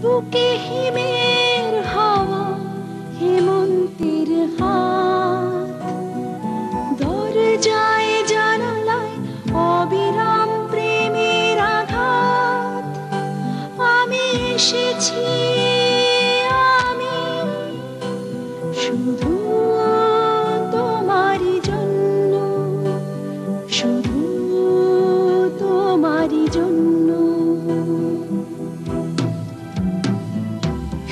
বুকে হিমের হাওয়া হেমন্তের হাত দরজায় জানালায় অবিরাম প্রেমের আঘাত আমি এসেছি আমি শুধু তোমারই জন্য শুধু তোমারই জন্য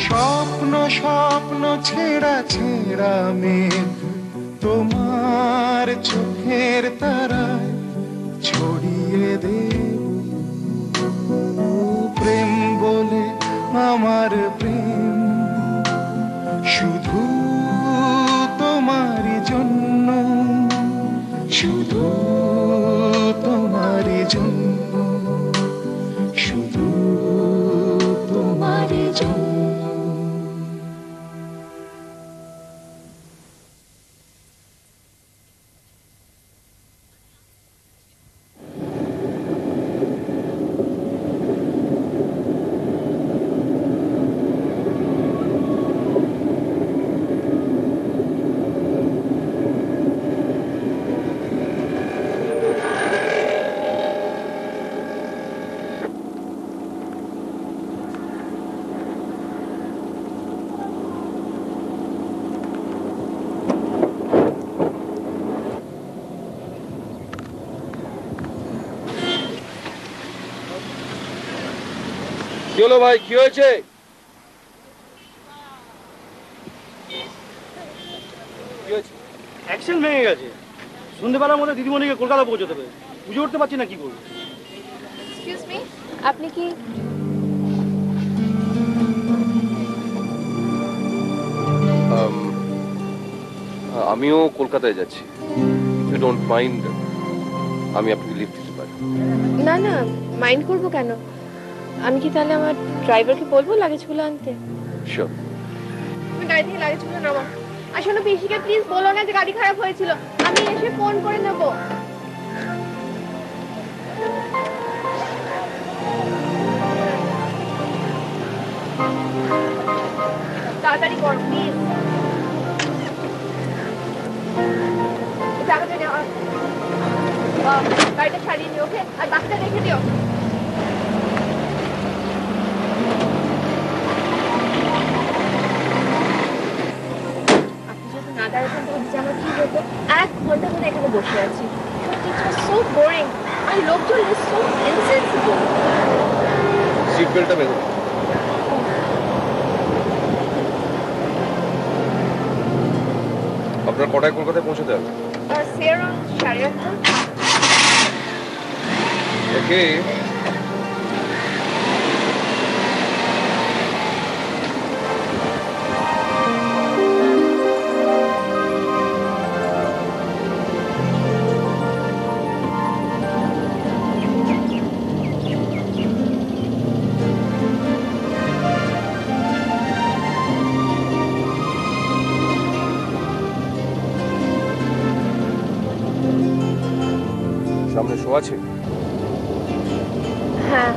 স্বপ্ন স্বপ্ন ছেঁড়া ছেঁড়া মেঘ তোমার চোখের তারায় ছড়িয়ে দেব প্রেম বলে আমার প্রেম শুধু তোমারই জন্য শুধু তোমারই জন্য শুধু তোমারই জন্য কি হলো ভাই, কি হয়েছে? অ্যাক্সিডেন্ট ভেঙে গেছে। সন্ধ্যেবেলার মধ্যে দিদিমণিকে কলকাতা পৌঁছতে হবে। বুঝে উঠতে পারছি না কি করবো। এক্সকিউজ মি, আপনি কি আমিও কলকাতায় যাচ্ছি। ইউ ডোন্ট মাইন্ড, আমি আপনাকে লিফট দিতে পারি? না না, মাইন্ড করবো কেন? আমি কি তাহলে আমার ড্রাইভারকে বলবো লাগেজগুলো আনতে? শিওর। তুমি গাড়ি থেকে লাগেজগুলো নামা। আর শোনো, পিসিকে প্লিজ বলো না যে গাড়ি খারাপ হয়েছিল, আমি এসে ফোন করে নেব। তাড়াতাড়ি করো প্লিজ। টাকাটা নেওয়া, গাড়িটা ছাড়িয়ে নিও, ওকে? আর বাকিটা রেখে দিও। না দাঁড়াতাম তো আমার কি হতো? 1 ঘন্টা ধরে এখানে বসে আছি। So boring. আর লোকজন ইজ সো ইনসেন্সিবল। সিট বেল্টটা বেঁধে। আপনার কটায় কলকাতায় পৌঁছতে হবে? সেরন 8:30। ওকে। সামনে শো আছে? হ্যাঁ,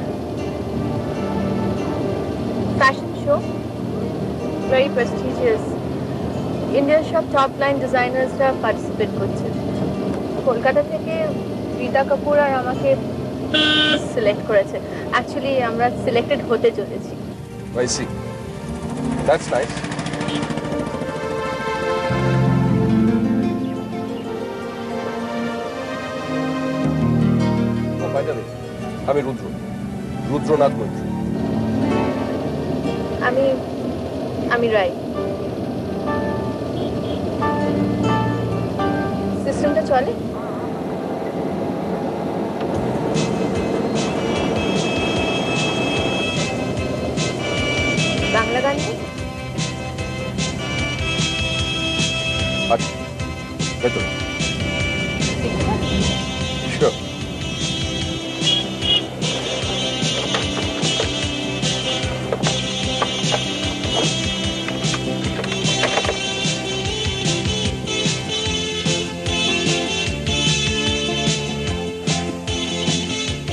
ফ্যাশন শো, ভেরি প্রেস্টিজিয়াস। ইন্ডিয়ার সব টপ লাইন ডিজাইনার্সরা পার্টিসিপেট করছে। কলকাতা থেকে রিতা কাপুর আর আমাকে সিলেক্ট করেছে। অ্যাকচুয়ালি আমরা সিলেক্টেড হতে চলেছি। I see. That's nice. আমি রুদ্রনাথ মৈত্রী। আমি রাই। সিস্টেমটা চলে? বাংলা গান নেই? আচ্ছা, ভেতরে। শিওর।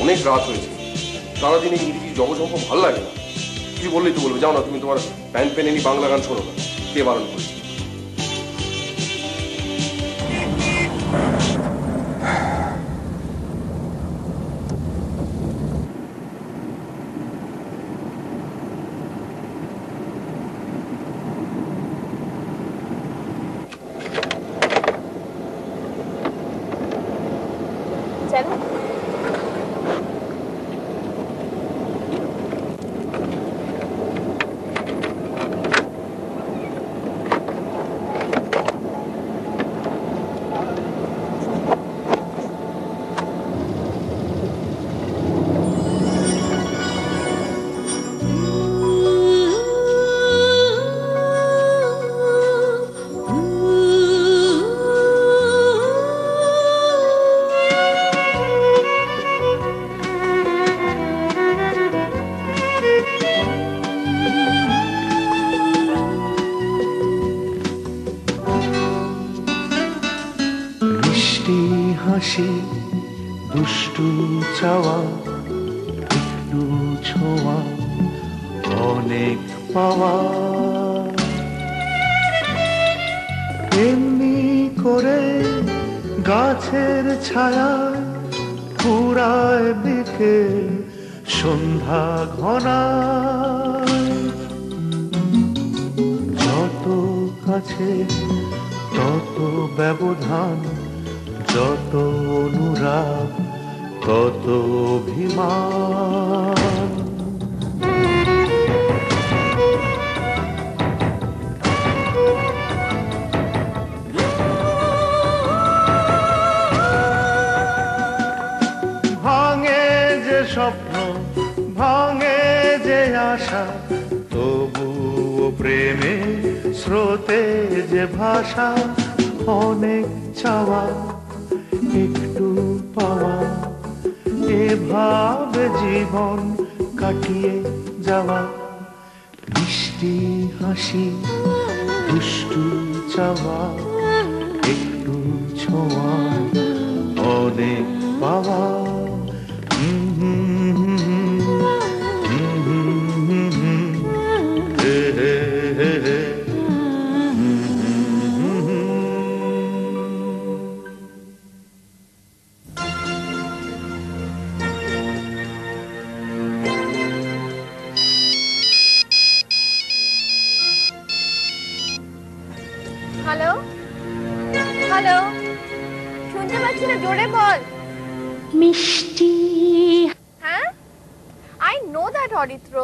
অনেক রাত হয়েছে, সারাদিন এই ইংরেজি জগজম্প ভাল লাগে না। কিছু বললেই তো বলবে, যাও না তুমি তোমার প্যান্ট পেনে নি, বাংলা গান শোনো না, কে বারণ করেছে? চলো। মিষ্টি হাসি, দুষ্টু চাওয়া, একটু ছোঁয়া, অনেক পাওয়া, এমনি করে গাছের ছায়ায় পুরায় বিকেল সন্ধ্যা ঘনায়, যত কাছে তত ব্যবধান, যত অনুরাগ তত অভিমান। ভাঙে যে স্বপ্ন, ভাঙে যে আশা, তবুও প্রেমে স্রোতে যে ভাষা, অনেক চাওয়া একটু পাওয়া, এভাবে জীবন কাটিয়ে যাওয়া। মিষ্টি হাসি, দুষ্টু চাওয়া, একটু ছোঁয়া, অনেক পাওয়া। হ্যালো হ্যালো, শুনতে পাচ্ছি না, জোরে বল। মিষ্টি হ্যাঁ, আই নো দ্যাট অরিত্র।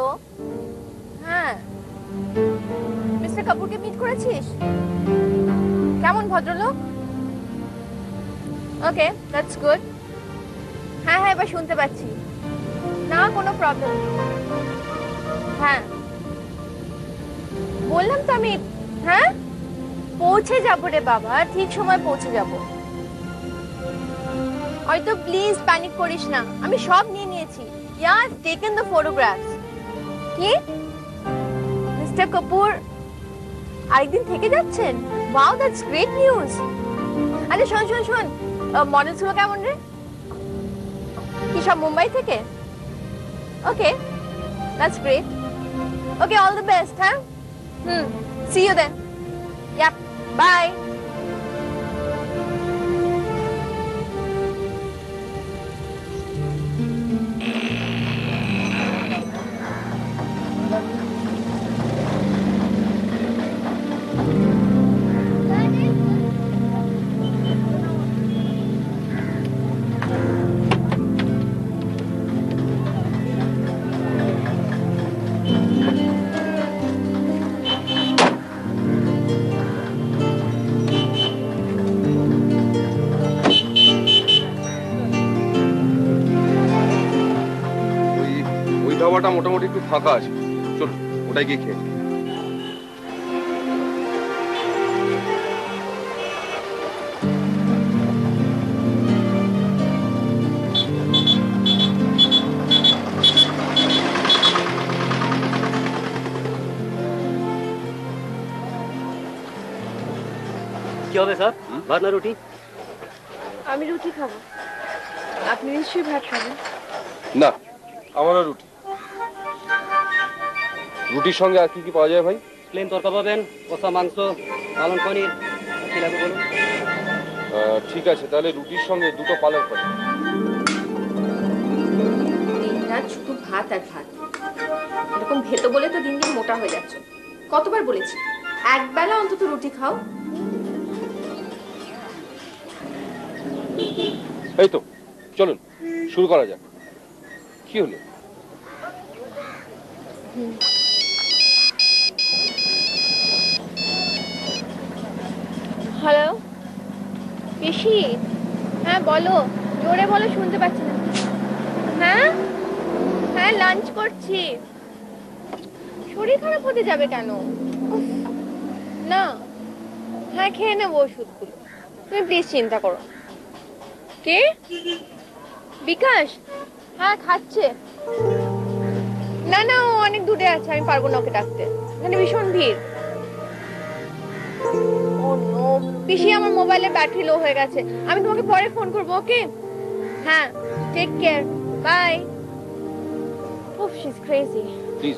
হ্যাঁ, মিস্টার কাপুরকে মিট করেছিস? কেমন ভদ্রলোক? ওকে, দ্যাটস গুড। হ্যাঁ হ্যাঁ, এবার শুনতে পাচ্ছি। না, কোনো প্রবলেম নেই। হ্যাঁ বললাম তো আমি। হ্যাঁ, পৌঁছে যাবো রে বাবা, ঠিক সময় পৌঁছে যাবো। হয়তো প্লিজ প্যানিক করিস না, আমি সব নিয়ে নিয়েছি। I've taken the photographs. কি মিস্টার কাপুর আরেকদিন থেকে যাচ্ছেন? Wow, that's great news. আরে শোন শোন শোন, মডেলস গুলো কেমন রে? কি সব মুম্বাই থেকে? ওকে, that's great. Okay, all the best, হ্যাঁ? See you then. Yep, bye. ধাবাটা মোটামুটি একটু ফাঁকা আছে, চল ওটাই গিয়ে খেয়ে। কি হবে স্যার, ভাত না রুটি? আমি রুটি খাবো, আপনি নিশ্চয়ই ভাত খাবেন। না, আমারও রুটি। রুটির সঙ্গে আর কি কি পাওয়া যায় ভাই? প্লেন তরকা পাবেন, কষা মাংস, পালং পনির, কি লাগবে বলুন? ঠিক আছে, তাহলে রুটির সঙ্গে দুটো পালক পনির। দিনরাত শুধু ভাত আর ভাত। এরকম ভেতো বলে তো দিন দিন মোটা হয়ে যাচ্ছে। কতবার বলেছি একবেলা অন্তত রুটি খাও। এই তো, চলুন শুরু করা যাক। কি হলো? হ্যালো পিসি, হ্যাঁ বলো, জোরে বলো, শুনতে পাচ্ছি না। হ্যাঁ হ্যাঁ, লাঞ্চ করছি। শরীর খারাপ হতে যাবে কেন? উফ, না, হ্যাঁ খেয়ে নেবো ওষুধগুলো, তুমি প্লিজ চিন্তা করো। কে? বিকাশ? হ্যাঁ খাচ্ছে। না না, ও অনেক দূরে আছে, আমি পারবো না ওকে ডাকতে, এখানে ভীষণ ভিড়। ও নো পিসি, আমার মোবাইলের ব্যাটারি লো হয়ে গেছে, আমি তোমাকে পরে ফোন করবো, ওকে? হ্যাঁ, টেক কেয়ার, বাই। উফ, শি ইজ ক্রেজি। প্লিজ।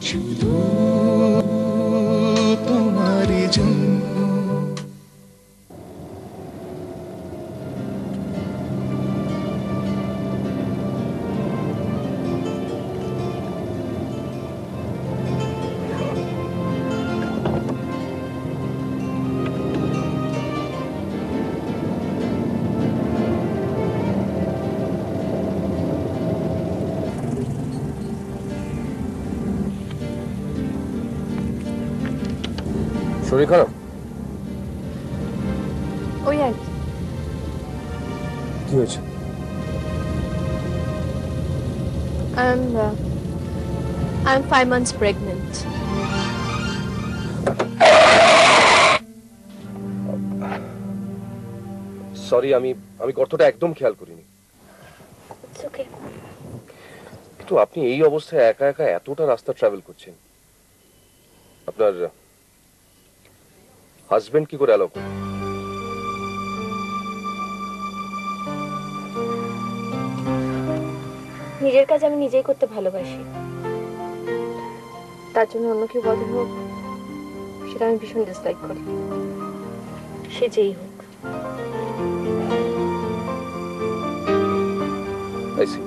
শুধু তোমারই জন্য শরীর খারাপ? ওই আর কি। কি হয়েছে? I'm 5 months pregnant. সরি, আমি গর্তটা একদম খেয়াল করিনি। It's okay. কিন্তু আপনি এই অবস্থায় একা একা এতটা রাস্তা ট্রাভেল করছেন, আপনার হাজবেন্ড কি করে অ্যালাউ করে? নিজের কাজ আমি নিজেই করতে ভালোবাসি, তার জন্য অন্য কেউ বদল হোক সেটা আমি ভীষণ ডিসলাইক করি, সে যেই হোক। I see.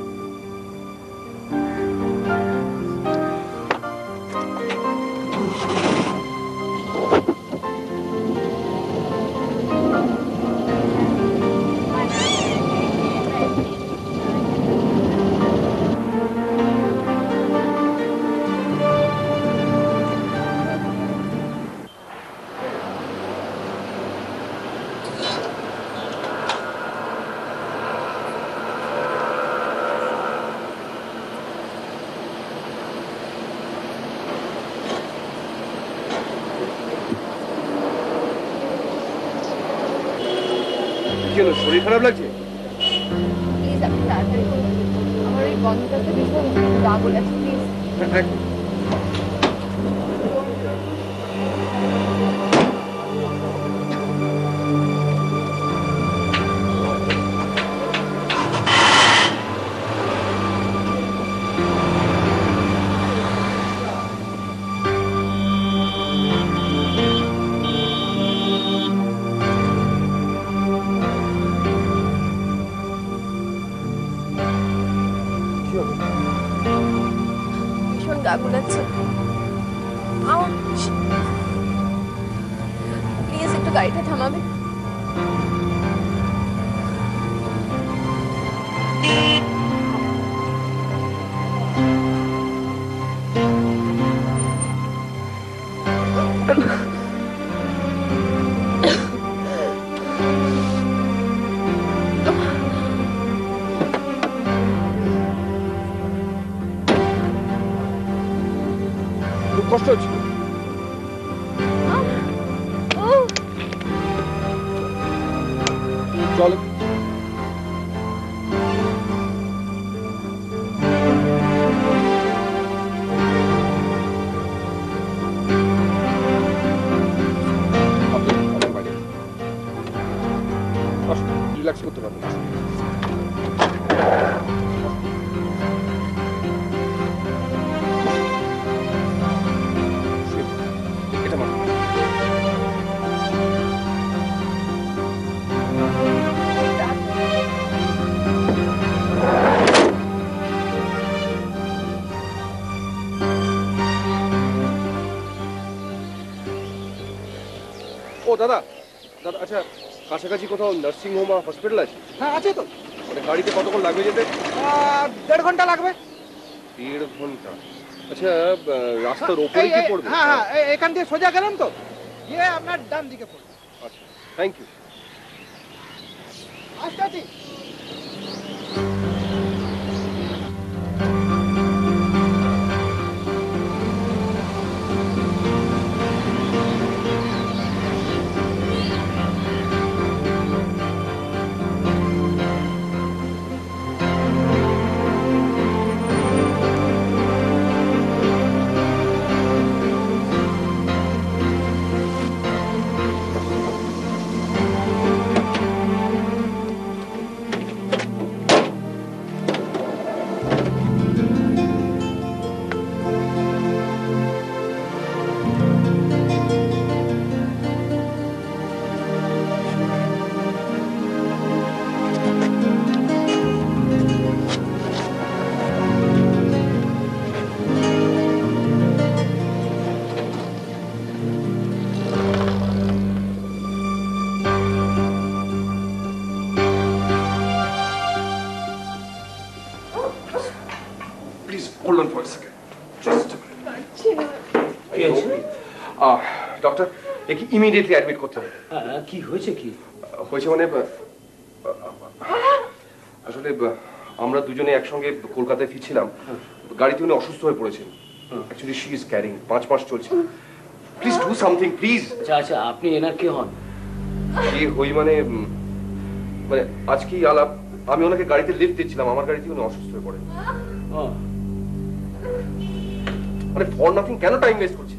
শরীর খারাপ লাগছে? প্লিজ আপনি তাড়াতাড়ি করুন, আমার ওই গন্ধটাতে ভীষণ রাগ লাগছে, প্লিজ। ভীষণ গা গুলাচ্ছে, প্লিজ একটু গাড়িটা থামাবে? খুব কষ্ট হচ্ছে? চল। রিল্যাক্স করতে পারবেন। এটা মাত্র। ও দাদা, দাদা আচ্ছা কাছাকাছি কোথাও নার্সিং হোম আর হসপিটাল আছে? হ্যাঁ আছে তো। মানে গাড়িতে কতক্ষণ লাগবে যেতে? 1.5 ঘন্টা লাগবে। 1.5 ঘন্টা? আচ্ছা রাস্তার ওপরে কি পড়বে? হ্যাঁ হ্যাঁ এখান থেকে সোজা গেলাম তো, গিয়ে আপনার ডান দিকে পড়বে। আচ্ছা থ্যাংক ইউ। আসতে আছি। Please hold on for a second. Just a minute. Doctor একে ইমিডিয়েটলি অ্যাডমিট করতে হবে। কি হয়েছে? কি হয়েছে মানে আসলে আমরা দুজনে একসঙ্গে কলকাতায় ফিরছিলাম, গাড়িতে উনি অসুস্থ হয়ে পড়েছেন। অ্যাকচুয়ালি শি ইজ ক্যারিং, 5 মাস চলছে। Please do something please. আচ্ছা আচ্ছা, আপনি এনার কে হন? কি হই মানে মানে আজকেই আলাপ। আমি ওনাকে গাড়িতে লিফট দিচ্ছিলাম, আমার গাড়িতে উনি অসুস্থ হয়ে পড়েন। মানে ফর নাথিং কেন টাইম ওয়েস্ট করছে?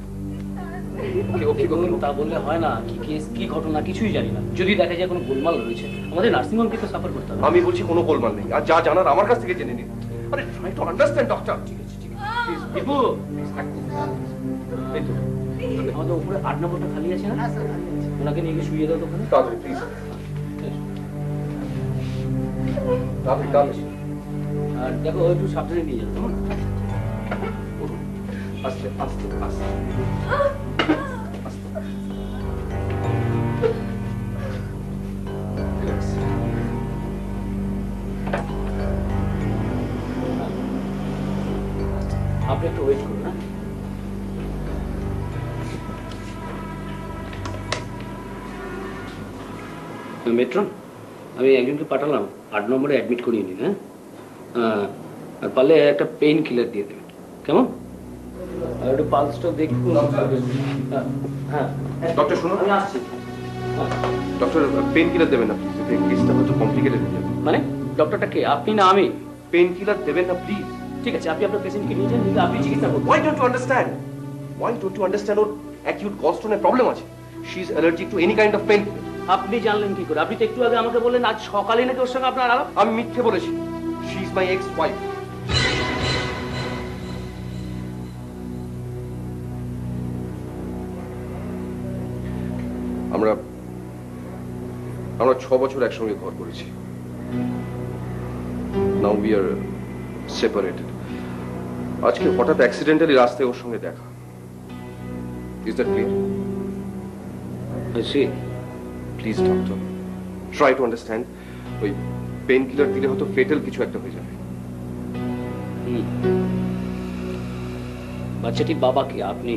তা বললে হয় না। কি কেস, কি ঘটনা কিছুই জানি না। যদি দেখা যায় কোনো গোলমাল রয়েছে, আমাদের নার্সিং হোমকে তো সাফার করতে হবে। আমি বলছি কোনো গোলমাল নেই, আর যা জানার আমার কাছ থেকে জেনে নিন। আরে ট্রাই টু আন্ডারস্ট্যান্ড ডক্টর। ঠিক আছে ঠিক আছে, প্লিজ বিপু। এই তো আমাদের উপরে 8 নম্বরটা খালি আছে না? ওনাকে নিয়ে গিয়ে শুয়ে দাও তো ওখানে। তাড়াতাড়ি প্লিজ, তাড়াতাড়ি তাড়াতাড়ি। আর দেখো একটু সাবধানে নিয়ে যাও। আস্তে আস্তে আস্তে। আপনি একটু ওয়েট করুন। না মেট্রন, আমি একজনকে পাঠালাম 8 নম্বরে অ্যাডমিট করিয়ে নিন। হ্যাঁ, আর পারলে একটা পেইন কিলার দিয়ে দেবেন, কেমন? আর একটু পালসটা দেখুন। হ্যাঁ ডক্টর শুনুন, আমি আসছি। ডক্টর পেন কিলার দেবেন না প্লিজ, এতে কেসটা হয়তো কমপ্লিকেটেড হয়ে যাবে। মানে ডক্টরটা কে, আপনি না আমি? পেন কিলার দেবেন না প্লিজ। ঠিক আছে, আপনি আপনার পেশেন্টকে নিয়ে যান, কিন্তু আপনি চিকিৎসা করুন। Why don't you understand? Why don't you understand or acute gallstone problem আছে? She is allergic to any kind of pain. আপনি জানলেন কি করে? আপনি তো একটু আগে আমাকে বললেন আজ সকালে নাকি ওর সঙ্গে আপনার আলাপ। আমি মিথ্যে বলেছি। She is my ex-wife. আমরা 6 বছর একসঙ্গে ঘর করেছি। Now we are separated. আজকে হঠাৎ অ্যাক্সিডেন্টালি রাস্তায় ওর সঙ্গে দেখা। Is that clear? I see. Please doctor, try to understand. ওই পেন কিলার দিলে হয়তো ফেটাল কিছু একটা হয়ে যাবে। বাচ্চাটির বাবা কি আপনি?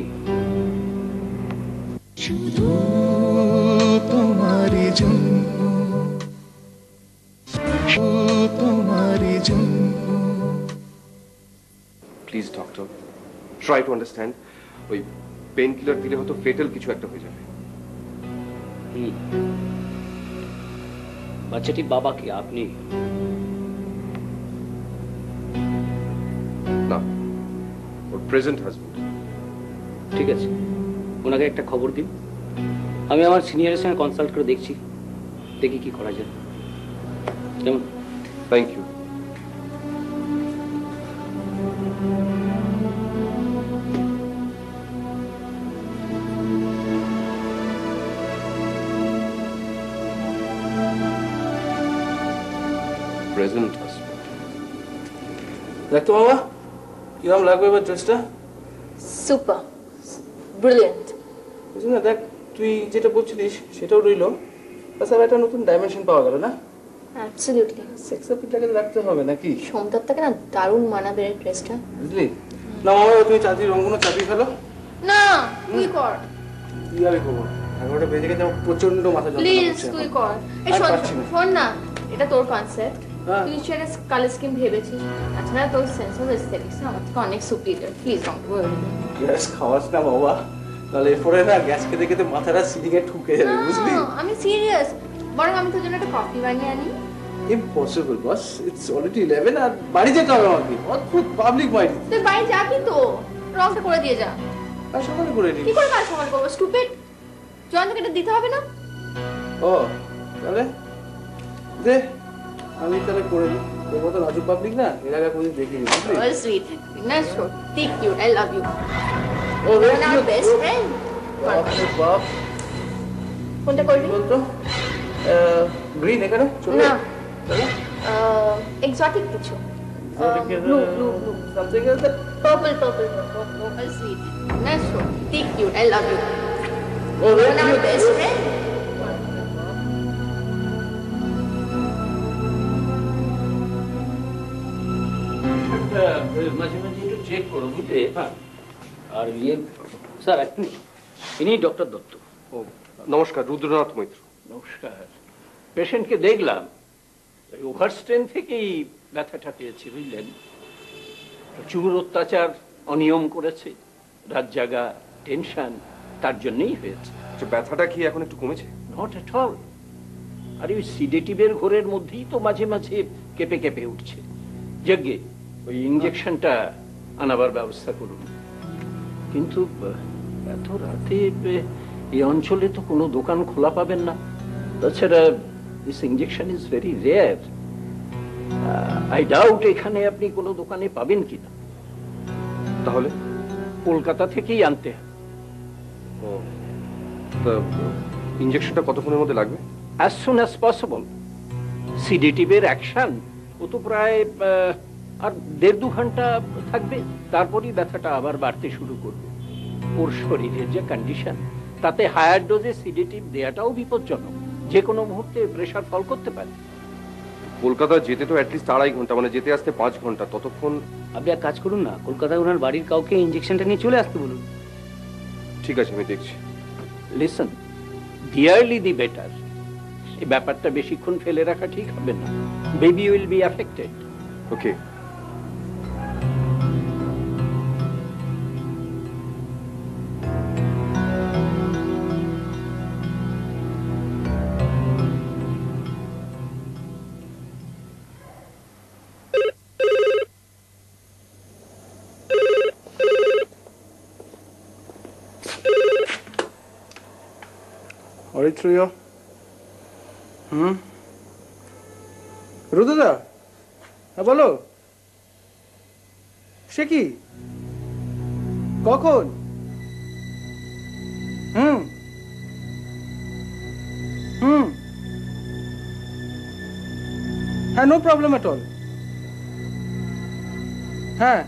শুধু তোমারই জন্য, তোমারই জন্য। Please doctor, try to understand. ওই পেন কিলার দিলে হয়তো ফেটাল কিছু একটা হয়ে যাবে। বাচ্চাটির বাবা কি আপনি? না, ওর প্রেজেন্ট হাজবেন্ড। ঠিক আছে, ওনাকে একটা খবর দিন। আমি আমার সিনিয়রের সঙ্গে কনসাল্ট করে দেখছি, দেখি কি করা যায়। কেমন? Thank you. Present husband. দেখ তো মামা কিরম লাগবে এবার ড্রেসটা? Super, brilliant. বুঝলি না, দেখ তুই যেটা বলছিলিস সেটাও রইলো, বাস আর একটা নতুন ডাইমেনশন পাওয়া গেল না? অ্যাবসলিউটলি। সেক্স অ্যাপিলটাকে রাখতে হবে নাকি? সোমদত্তাকে না দারুণ মানাবে এই ড্রেসটা। বুঝলি না মামা, তুমি চাঁদির রঙগুলো চাপিয়ে ফেলো। না, তুই কর। কি আমি করবো? 11টা বেজে গেছে, আমার প্রচন্ড মাথা যন্ত্রণা প্লিজ করছে তুই এখন। কর। এই আর শোন পারছি না। শোন না, এটা তোর কনসেপ্ট। হ্যাঁ। তুই নিশ্চয়ই একটা কালার স্কিম ভেবেছিস। তাছাড়া তোর সেন্স অফ এস্থেটিক্স আমার থেকে অনেক superior. Please don't worry. Gas খাওয়াস না বাবা, তাহলে এরপরে না গ্যাস খেতে খেতে মাথাটা সিলিংয়ে ঠুকে যাবে, বুঝলি? আমি সিরিয়াস। বরং আমি তোর জন্য একটা কফি বানিয়ে আনি। ইম্পসিবল বস, ইটস অলরেডি 11 আর বাড়ি যেতে হবে আমাকে। অদ্ভুত পাবলিক মাইন্ড। তুই বাড়ি যাবি তো, রংটা করে দিয়ে যা। আর সকালে করে নিস। কি করে কাজ সকাল করবো? স্টুপিড। জয়ন্তকে এটা দিতে হবে না? ও তাহলে দে, আমি তাহলে করে দিই। তোর মতো রাজু পাবলিক না এর আগে কোনোদিন দেখিনি, বুঝলি? Oh, sweet. না সত্যি কিউট। I love you. ও You're our best friend. বাপরে বাপ, কোনটা করবি? বলতো গ্রিন এখানে চলে না, এক্সোটিক কিছু। Blue blue blue. Something else that Purple purple purple. Sweet. না সত্যি কিউট। I love you. ও You're our best friend. মাঝে মাঝে একটু চেক করো বুঝলে। আর ইয়ে স্যার এক মিনিট, ইনি ডক্টর দত্ত। ও নমস্কার, রুদ্রনাথ মৈত্র। নমস্কার। পেশেন্টকে দেখলাম, ওভার স্ট্রেন থেকেই ব্যথাটা পেয়েছে, বুঝলেন? প্রচুর অত্যাচার, অনিয়ম করেছে, রাত জাগা, টেনশন, তার জন্যই হয়েছে। আচ্ছা, ব্যথাটা কি এখন একটু কমেছে? Not at all. আর ওই সিডেটিভের ঘোরের মধ্যেই তো মাঝে মাঝে কেঁপে কেঁপে উঠছে। যজ্ঞে ওই ইঞ্জেকশনটা আনাবার ব্যবস্থা করুন। কিন্তু এত রাতে এই অঞ্চলে তো কোনো দোকান খোলা পাবেন না। তাছাড়া this injection is very rare. I doubt এখানে আপনি কোনো দোকানে পাবেন কিনা। তাহলে কলকাতা থেকেই আনতে হবে। ও তা ইঞ্জেকশনটা কতক্ষণের মধ্যে লাগবে? As soon as possible. সিডেটিভের অ্যাকশন ও তো প্রায় আর 1.5-2 ঘন্টা থাকবে, তারপরই ব্যথাটা আবার বাড়তে শুরু করবে। ওর শরীরের যে কন্ডিশন, তাতে হায়ার ডোজে সিডেটিভ দেওয়াটাও বিপজ্জনক। যে কোনো মুহূর্তে প্রেশার ফল করতে পারে। কলকাতা যেতে তো অ্যাটলিস্ট 2.5 ঘন্টা, মানে যেতে আসতে 5 ঘন্টা। ততক্ষণ আপনি এক কাজ করুন না, কলকাতায় ওনার বাড়ির কাউকে ইঞ্জেকশনটা নিয়ে চলে আসতে বলুন। ঠিক আছে, আমি দেখছি। Listen, the early the better. এই ব্যাপারটা বেশিক্ষণ ফেলে রাখা ঠিক হবে না। Baby will be affected. Okay. Aritriya. রুদুদা, হ্যাঁ বলো। সে কি? কখন? হুম হুম হ্যাঁ, নো প্রবলেম এট অল। হ্যাঁ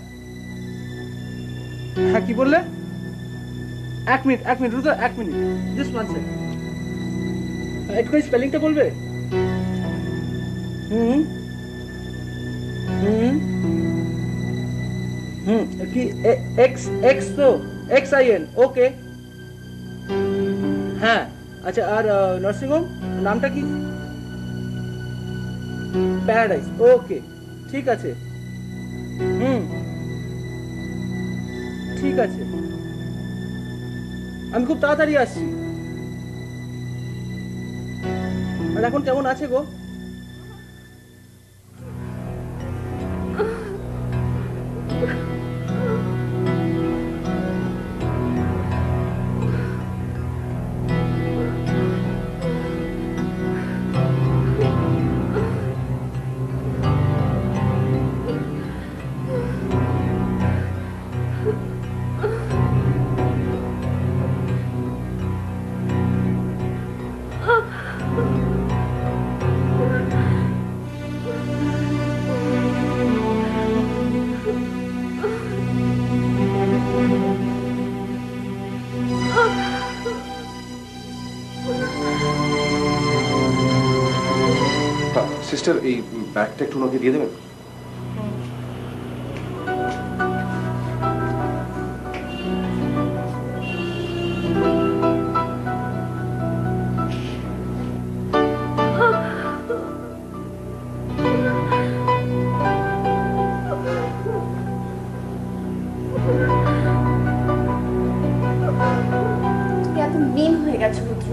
হ্যাঁ, কি বললে? 1 মিনিট 1 মিনিট রুদা, 1 মিনিট, জাস্ট 1 সেকেন্ড। একটু স্পেলিংটা বলবে? হুম হুম হুম কি এক্স এক্স তো XIN, ওকে। হ্যাঁ আচ্ছা, আর নার্সিং হোম নামটা কি? প্যারাডাইস, ওকে ঠিক আছে। হুম ঠিক আছে, আমি খুব তাড়াতাড়ি আসছি। আর এখন কেমন আছে গো? সিস্টার এই ব্যাগটা একটু ওনাকে দিয়ে দেবেন। তুমি এত mean হয়ে গেছো রুদ্র।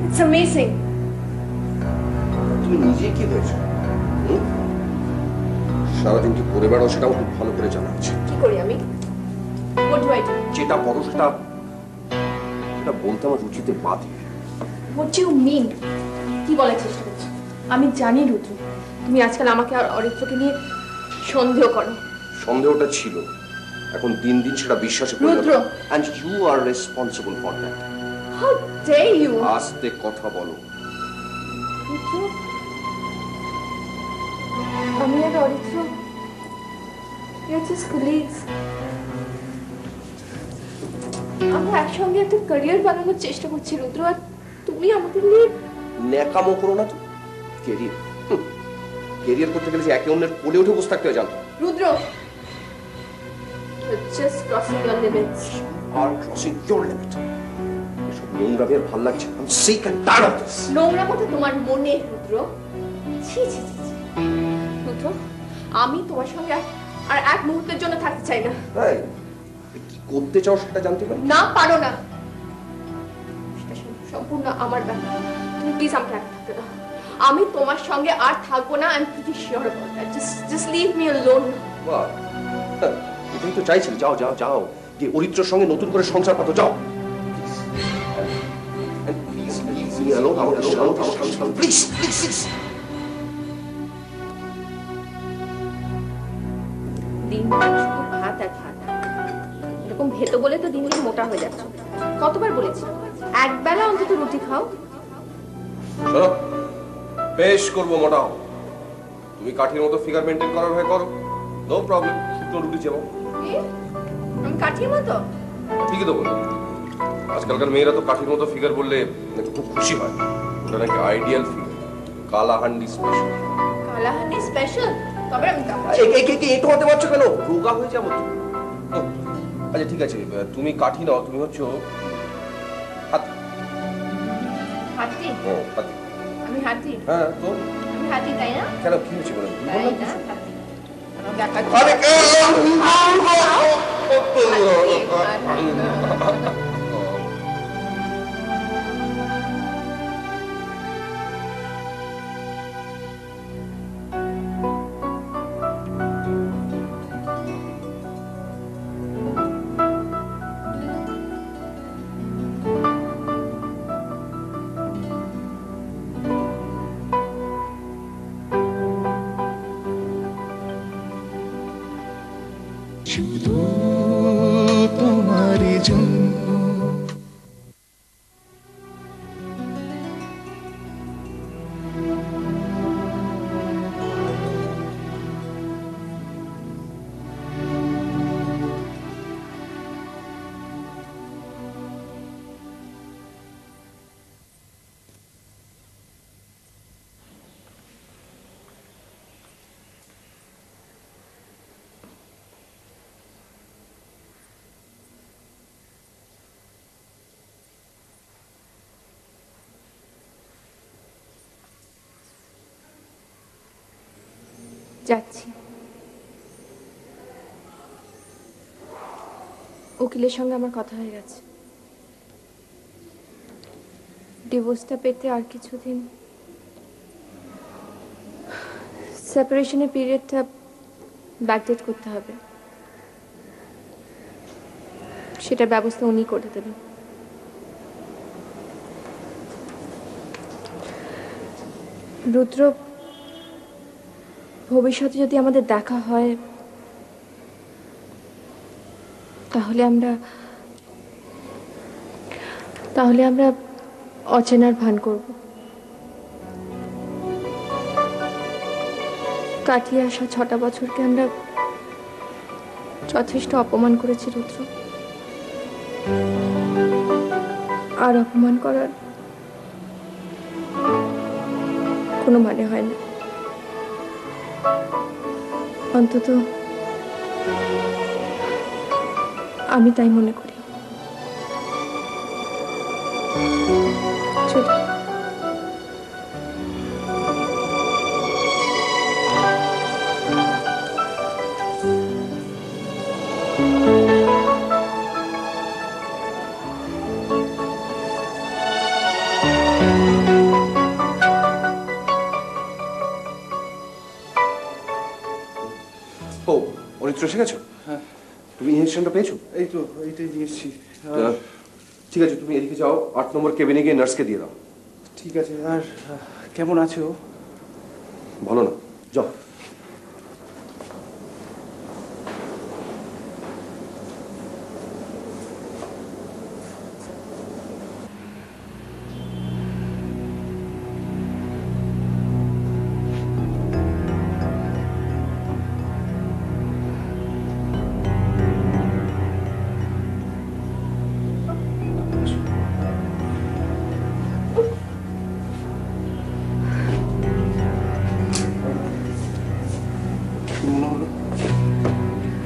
It's amazing. তুমি নিজে কি হয়েছো? সারাদিন কি করে বেড়াও সেটাও খুব ভালো করে জানা আছে। কি করি আমি? What do I do? যেটা করো সেটা বলতে আমার রুচিতে বাধে। What do you mean? কি বলার চেষ্টা করছো? আমি জানি রুদ্র, তুমি আজকাল আমাকে আর অরিত্রকে নিয়ে সন্দেহ করো। সন্দেহটা ছিল, এখন দিন দিন সেটা বিশ্বাসে পরিণত রুদ্র। and you are responsible for that. How dare you? আস্তে কথা বলো। রুদ্র, আমি আর Aritra we are just colleagues. আমরা একসঙ্গে একটা ক্যারিয়ার বানানোর চেষ্টা করছি রুদ্র, আর তুমি আমাদের নিয়ে ন্যাকামো করো না তো। কেরিয়ার করতে গেলে যে একে অন্যের কোলে উঠে বসে থাকতে হয় জানো। Rudra, you're just crossing your limits. আর ক্রসিং ইওর লিমিট। এসব নোংরা বের ভাল লাগছে। I'm sick and tired of this. নোংরা কথা তোমার মনে রুদ্র। ছি ছি ছি ছি। রুদ্র, আমি তোমার সঙ্গে আর এক মুহূর্তের জন্য থাকতে চাই না। তাই কি করতে চাও সেটা জানতে পারি? না, পারো না। সেটা সম্পূর্ণ আমার ব্যাপার। তুমি প্লিজ আমাকে একা থাকতে দাও। আমি তোমার সঙ্গে আর থাকবো না। I'm pretty sure about that. Just leave me alone. বাহ, এটাই তো চাইছিলে। যাও যাও যাও, যে অরিত্রর সঙ্গে নতুন করে সংসার পাতো। যাও প্লিজ, প্লিজ মি অ্যালোন। আমাকে শান্ত প্লিজ প্লিজ। দিন শুধু ভাত আর ভাত। এরকম ভেতো বলে তো দিন দিন মোটা হয়ে যাচ্ছে। কতবার বলেছি এক বেলা অন্তত রুটি খাও। শোনো, বেশ করবো মোটা হও। তুমি কাঠির মতো ফিগার মেনটেন করার হয়ে করো, নো প্রবলেম। শুকনো রুটি চেবো। আমি কাঠির মতো? ঠিকই তো বলো। আজকালকার মেয়েরা তো কাঠির মতো ফিগার বললে খুব খুশি হয়। ওটা নাকি ideal figure, Kalahandi special. Kalahandi special? তবে আমি একটু হতে পারছো কেন? রোগা হয়ে যাবো তো। আচ্ছা ঠিক আছে, তুমি কাঠি নাও, তুমি হচ্ছে হাতি। হাতি? ও হাতি। আমি হাতি? হ্যাঁ তো আমি হাতি, তাই না? কেন, কি হয়েছে বলো? তাই না, হাতি। আমাকে একা আরে শুধু তোমার জন্য। যাচ্ছি। উকিলের সঙ্গে আমার কথা হয়ে গেছে। ডিভোর্সটা পেতে আর কিছুদিন, সেপারেশনের পিরিয়ডটা ব্যাকডেট করতে হবে। সেটার ব্যবস্থা উনি করে দেবেন। রুদ্র, ভবিষ্যতে যদি আমাদের দেখা হয় তাহলে আমরা অচেনার ভান করব। কাটিয়ে আসা 6টা বছরকে আমরা যথেষ্ট অপমান করেছি রুদ্র। আর অপমান করার কোনো মানে হয় না। অন্তত আমি তাই মনে করি। চলি। ও অরিত্র এসে গেছো? হ্যাঁ। তুমি ইঞ্জেকশনটা পেয়েছো? এই তো এইটাই দিয়েছি। ঠিক আছে, তুমি এদিকে যাও, 8 নম্বর কেবিনে গিয়ে নার্সকে দিয়ে দাও। ঠিক আছে। আর কেমন আছো? ভালো না, যাও।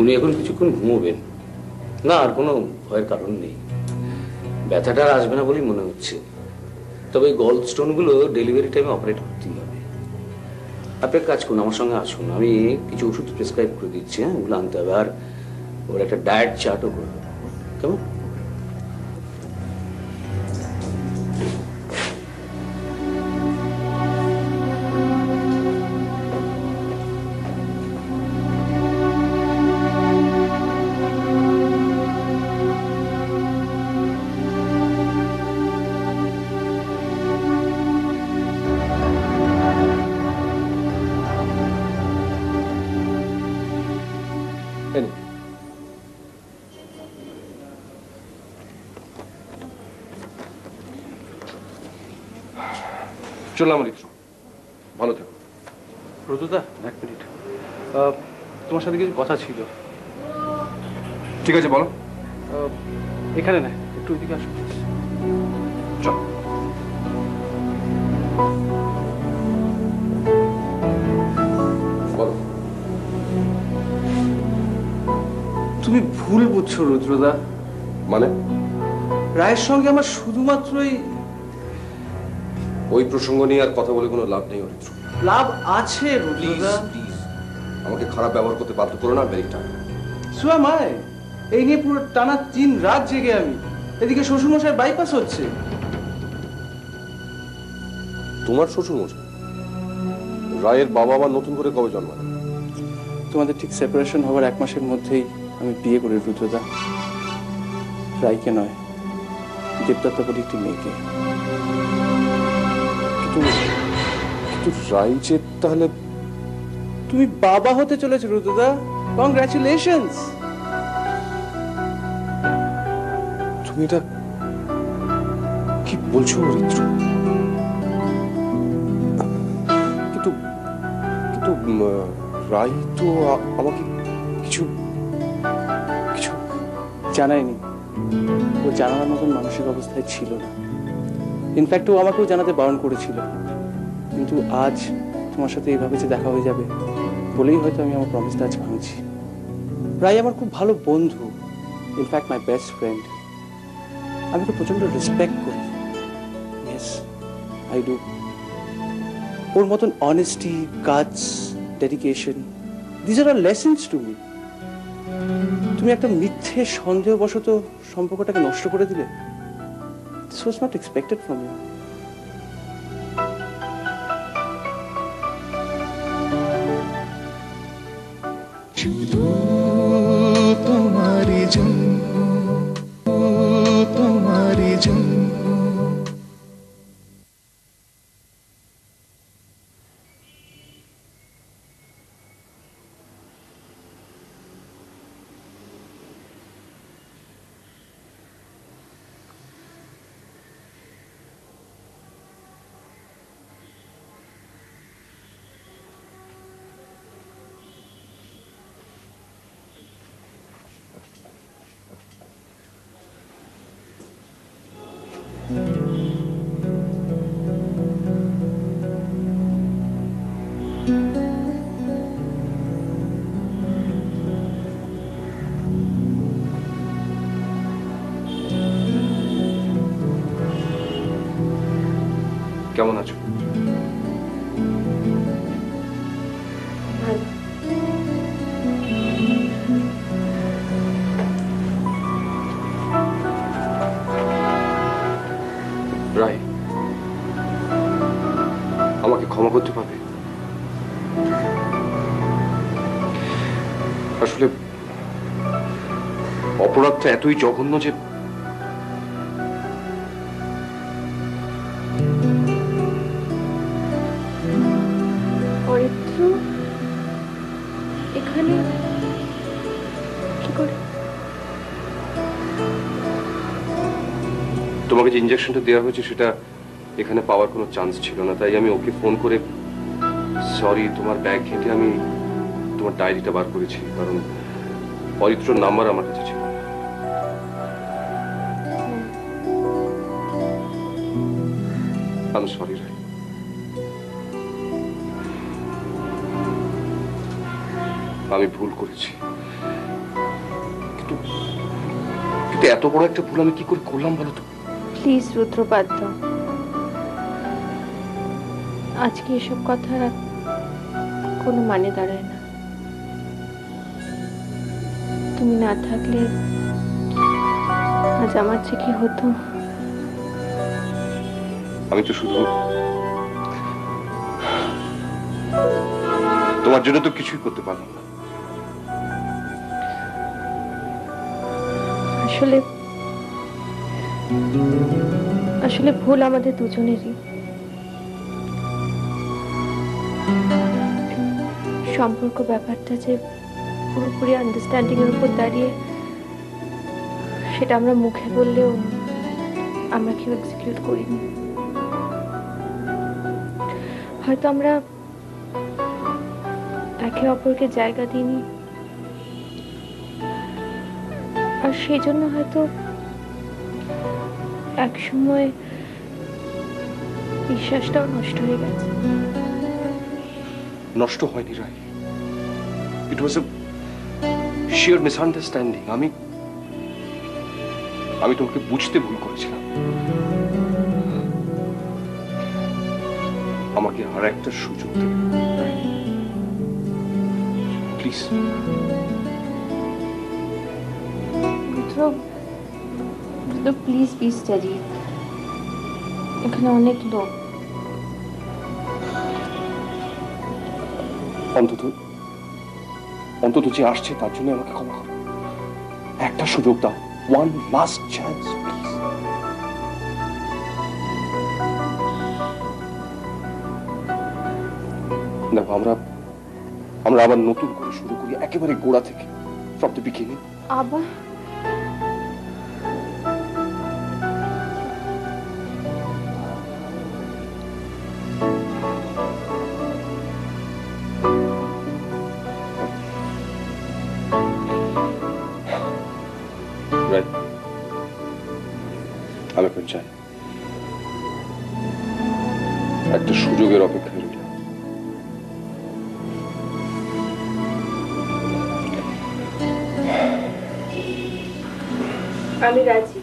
উনি এখন কিছুক্ষণ ঘুমোবেন না, আর কোনো ভয়ের কারণ নেই। ব্যথাটা আর আসবে না বলেই মনে হচ্ছে। তবে গল স্টোনগুলো ডেলিভারি টাইমে অপারেট করতেই হবে। আপনি এক কাজ করুন, আমার সঙ্গে আসুন, আমি কিছু ওষুধ প্রেসক্রাইব করে দিচ্ছি। হ্যাঁ, ওগুলো আনতে হবে। আর ওর একটা ডায়েট চার্টও করে দেবো, কেমন? চললাম অরিত্র, ভালো থেকো। রতুদা, এক মিনিট, তোমার সাথে কিছু কথা ছিল। ঠিক আছে, বলো। এখানে না, একটু ওইদিকে আসো। চল। বলো। তুমি ভুল বুঝছো রুদ্রদা। মানে? রায়ের সঙ্গে আমার শুধুমাত্রই ওই প্রসঙ্গ নিয়ে আর কথা বলে কোনো লাভ নেই অরিত্র। লাভ আছে প্লিজ রুদ্রদা। প্লিজ, আমাকে খারাপ ব্যবহার করতে বাধ্য করো না, বেরিকটা। সোয়া মায়, এই নিয়ে পুরো টানা 3 রাত জেগে আমি। এদিকে শ্বশুরমশাই বাইপাস হচ্ছে। তোমার শ্বশুর মশাই? রায়ের বাবা আবার নতুন করে কবে জন্মায়? তোমাদের ঠিক সেপারেশন হওয়ার 1 মাসের মধ্যেই আমি বিয়ে করি রুদ্রদা। রায়কে নয়, দেবদত্তা বলে একটি মেয়েকে। কিন্তু রাই যে তাহলে... তুমি বাবা হতে চলেছো রুদ্রদা, কংগ্রাচুলেশনস। তুমি এটা কি বলছো অরিত্র? কিন্তু কিন্তু রাই তো আমাকে কিছু কিছু জানায়নি। ও জানানোর মতন মানসিক অবস্থায় ছিল না। ইনফ্যাক্ট ও আমাকেও জানাতে বারণ করেছিল। কিন্তু আজ তোমার সাথে এইভাবে যে দেখা হয়ে যাবে বলেই হয়তো আমি আমার প্রমিসটা আজ ভাঙছি। রাই আমার খুব ভালো বন্ধু, ইনফ্যাক্ট মাই বেস্ট ফ্রেন্ড। আমি তো প্রচন্ড রেসপেক্ট করি। Yes, I do. ওর মতন honesty, guts, dedication, this are lessons to me. তুমি একটা মিথ্যে সন্দেহবশত সম্পর্কটাকে নষ্ট করে দিলে। This was not expected from you. শুধু তোমার জন্য, তোমার জন্য। আছো? ভালো। রাই, আমাকে ক্ষমা করতে পারবে? আসলে অপরাধটা এতই জঘন্য যে অরিত্র এখানে কি করে? তোমাকে যে ইঞ্জেকশনটা দেওয়া হয়েছে সেটা এখানে পাওয়ার কোনো চান্স ছিল না, তাই আমি ওকে ফোন করে সরি তোমার ব্যাগ ঘেঁটে আমি তোমার ডায়েরিটা বার করেছি, কারণ অরিত্রর নাম্বার আমার কাছে ছিল। আমি সরি রাই। আমি ভুল করেছি, কিন্তু এত বড় একটা ভুল আমি কি করে করলাম বলো তো? প্লিজ রুদ্রপাদ দাও, আজকে এসব কথার আর কোনো মানে দাঁড়ায় না। তুমি না থাকলে আজ আমার যে কি হতো। আমি তো শুধু তোমার জন্য তো কিছুই করতে পারলাম না। আসলে আসলে ভুল আমাদের দুজনেরই। সম্পর্ক ব্যাপারটা যে পুরোপুরি আন্ডারস্ট্যান্ডিং এর উপর দাঁড়িয়ে, সেটা আমরা মুখে বললেও আমরা কেউ এক্সিকিউট করিনি। হয়তো আমরা একে অপরকে জায়গা দিইনি, আর সেই জন্য হয়তো এক সময় বিশ্বাসটাও নষ্ট হয়ে গেছে। নষ্ট হয়নি রাই, ইট ওয়াজ এ শিওর মিসআন্ডারস্ট্যান্ডিং। আমি তোমাকে বুঝতে ভুল করেছিলাম। আমাকে আর একটা সুযোগ দেবে প্লিজ। প্লিজ বি স্টাডি, এখানে অনেক লোক। অন্তত যে আসছে তার জন্য আমাকে ক্ষমা করো। একটা সুযোগ দাও, ওয়ান লাস্ট চান্স প্লিজ। দেখো, আমরা আবার নতুন করে শুরু করি, একেবারে গোড়া থেকে, ফ্রম দ্য বিগিনিং। আবার আমি এখন চাই একটা সুযোগের অপেক্ষায় রইলাম। আমি রাজি,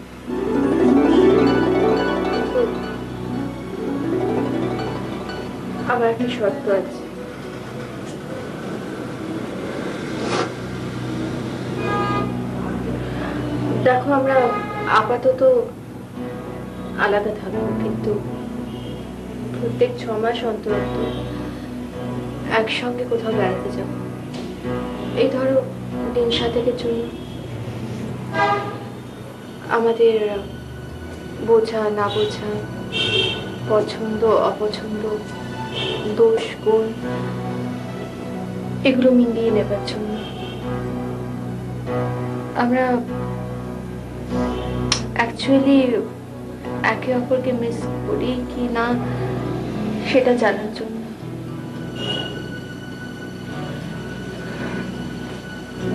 আমার একটা শর্ত আছে। দেখো, আমরা আপাতত আলাদা থাকবো, কিন্তু প্রত্যেক 6 মাস অন্তর অন্তর একসঙ্গে কোথাও বেড়াতে যাব। এই ধরো দিন 7 জন্য আমাদের বোঝা না বোঝা, পছন্দ অপছন্দ, দোষ গুণ, এগুলো মিলিয়ে নেবার জন্য। আমরা অ্যাকচুয়ালি একে অপরকে মিস করি কি না সেটা জানার জন্য।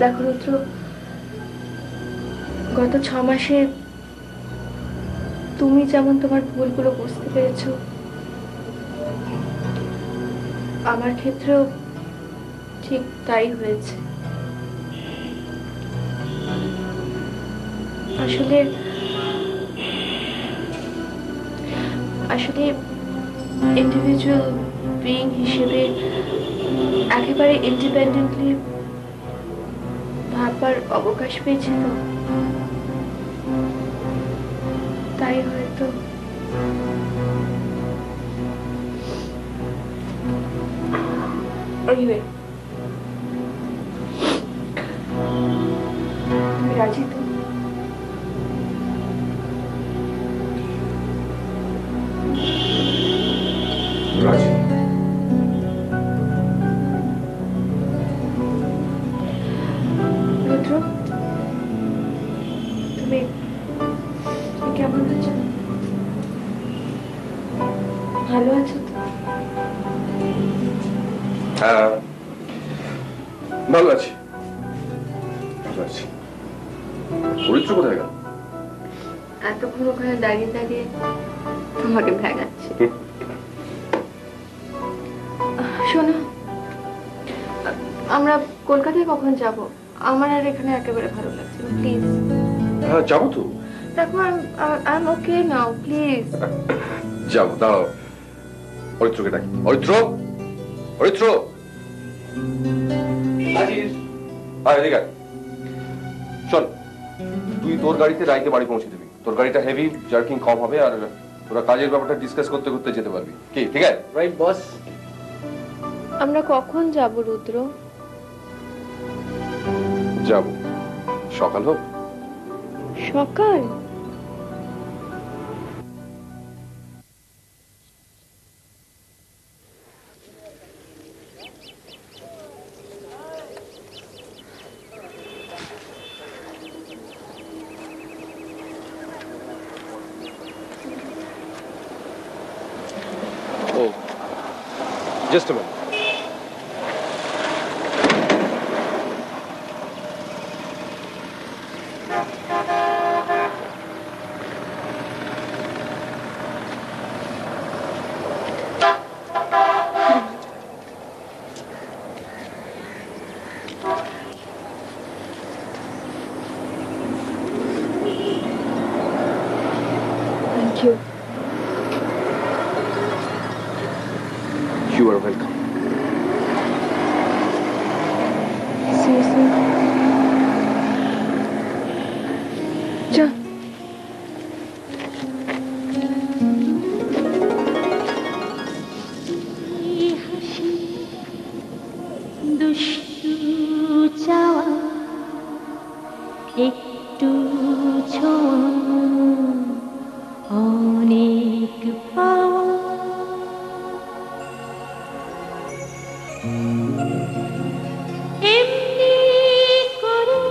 দেখো রুদ্র, গত 6 মাসে তুমি যেমন তোমার ভুলগুলো বুঝতে পেরেছো, আমার ক্ষেত্রেও ঠিক তাই হয়েছে। আসলে ইন্ডিভিজুয়াল বিইং হিসেবে একেবারে ইন্ডিপেন্ডেন্টলি ভাববার অবকাশ পেয়েছি তো, তাই হয়তো anyway, তুমি রাজি তো? রাজি। রুদ্র, তুমি কেমন আছো? ভালো আছো তো? হ্যাঁ, ভালো আছি, ভালো আছি। পরিত্র কোথায় গেল? এতক্ষণ ওখানে দাঁড়িয়ে দাঁড়িয়ে তোমাকে ভেঙাচ্ছে। শোনো, আমরা কলকাতায় কখন যাব? আমার আর এখানে একেবারে ভালো লাগছে না, প্লিজ। হ্যাঁ, যাবো তো। দেখো, I am okay now, please. যাবো, দাঁড়াও। অরিত্রকে ডাকি। অরিত্র, অরিত্র, এদিকে আয়। শোন, তুই তোর গাড়িতে রাইতে বাড়ি পৌঁছে দিবি। তোর গাড়িটা হেভি, জার্কিং কম হবে, আর তোরা কাজের ব্যাপারটা ডিসকাস করতে করতে যেতে পারবি। কি ঠিক আছে? রাইট বস। আমরা কখন যাব রুদ্র? যাব, সকাল হোক। সকাল? Oh, just a minute. Thank you. You are welcome. See you soon. Ja. দুষ্টু চাওয়া একটু ছোঁয়া অনেক পাওয়া এমনি করে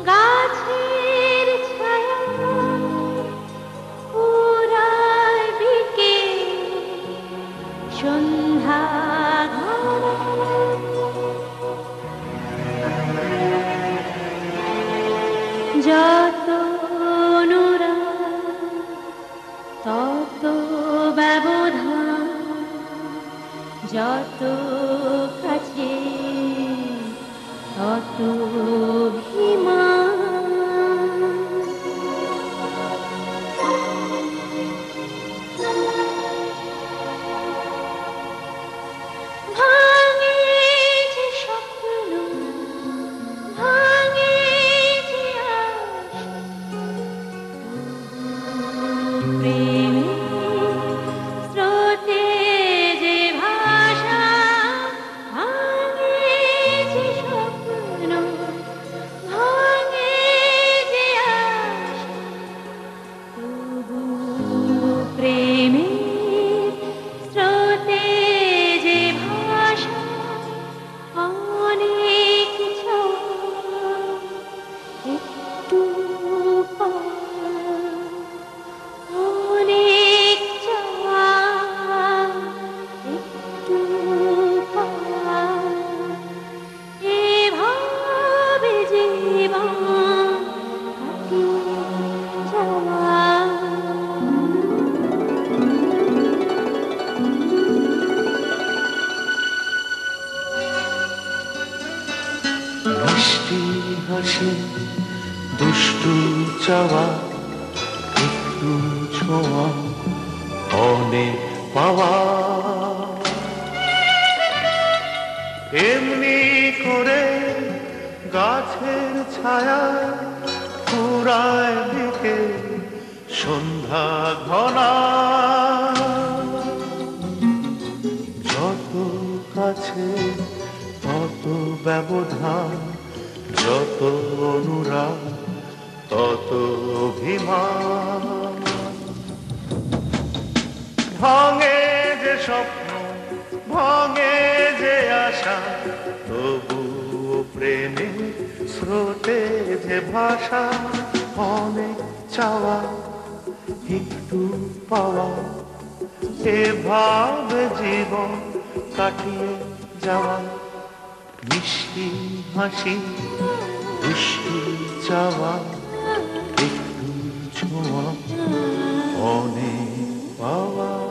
গাছের ছায়া পুরায় বিকেল সন্ধ্যা যত অনুরাগ তত ব্যবধান যত কাছে তত অভিমান ভাঙে যে স্বপ্ন ভাঙে যে আশা প্রেমে স্রোতে যে ভাষা ভাঙে যে স্বপ্ন ভাঙে যে আশা তবু প্রেমে স্রোতে যে ভাষা অনেক ছোঁয়া একটু পাওয়া অনেক চাওয়া একটু পাওয়া এভাবে জীবন কাটিয়ে যাওয়া মিষ্টি হাসি দুষ্টু চাওয়া একটু ছোঁয়া অনেক পাওয়া এমনি করে গাছের ছায়া পুরায় দিকে সন্ধ্যা ঘনা যত কাছে তত ব্যবধান যত অনুরাগ তত অভিমান ভাঙে যে স্বপ্ন ভাঙে যে আশা তবুও প্রেমে স্রোতে যে ভাষা অনেক চাওয়া একটু পাওয়া এভাবে জীবন কাটিয়ে যাওয়া মিষ্টি হাসি দুষ্টু চাওয়া একটু ছোঁয়া অনেক পাওয়া